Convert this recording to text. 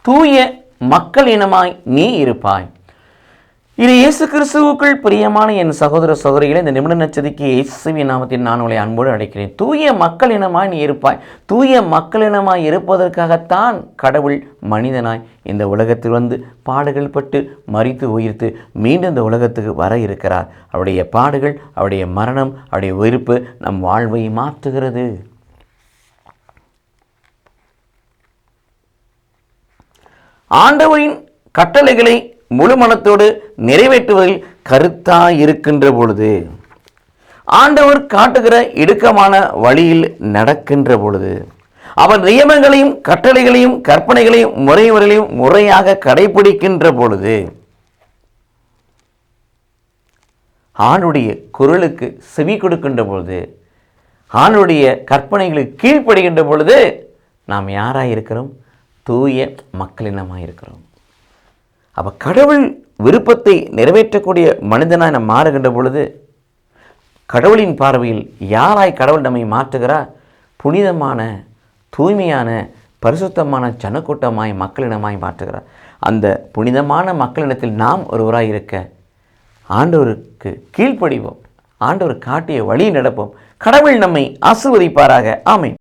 தூய மக்கள் இனமாய் நீ இருப்பாய். இது இயேசு கிறிஸ்துவுக்குள் பிரியமான என் சகோதர சகோதரிகளை, இந்த நிமிட நட்சத்திரக்கு இயேசுவின் நாமத்தில் நான் உங்களை அன்போடு அழைக்கிறேன். தூய மக்கள் இனமாய் நீ இருப்பாய். தூய மக்கள் இனமாய் இருப்பதற்காகத்தான் கடவுள் மனிதனாய் இந்த உலகத்தில் வந்து பாடுகள் பட்டு மரித்து உயிர்த்து மீண்டும் இந்த உலகத்துக்கு வர இருக்கிறார். அவருடைய பாடுகள், அவருடைய மரணம், அவருடைய உயிர்ப்பு நம் வாழ்வை மாற்றுகிறது. ஆண்டவரின் கட்டளைகளை முழு மனத்தோடு நிறைவேற்றுவதில் கருத்தாய் இருக்கின்ற பொழுது, ஆண்டவர் காட்டுகிற இடுக்கமான வழியில் நடக்கின்ற பொழுது, அவர் நியமங்களையும் கட்டளைகளையும் கற்பனைகளையும் முறைகளையும் முறையாக கடைபிடிக்கின்ற பொழுது, ஆணுடைய குரலுக்கு செவி கொடுக்கின்ற பொழுது, ஆணுடைய கற்பனைகளுக்கு கீழ்ப்படுகின்ற பொழுது நாம் யாராய் இருக்கிறோம்? தூய மக்களினமாக இருக்கிறோம். அப்போ கடவுள் விருப்பத்தை நிறைவேற்றக்கூடிய மனிதனாய் நாம் மாறுகின்ற பொழுது, கடவுளின் பார்வையில் யாராய் கடவுள் நம்மை மாற்றுகிறார்? புனிதமான, தூய்மையான, பரிசுத்தமான ஜனக்கூட்டமாய் மக்களினமாய் மாற்றுகிறார். அந்த புனிதமான மக்களிடத்தில் நாம் ஒருவராய் இருக்க ஆண்டவருக்கு கீழ்ப்படிவோம். ஆண்டவர் காட்டிய வழி நடப்போம். கடவுள் நம்மை ஆசீர்வதிப்பாராக. ஆமென்.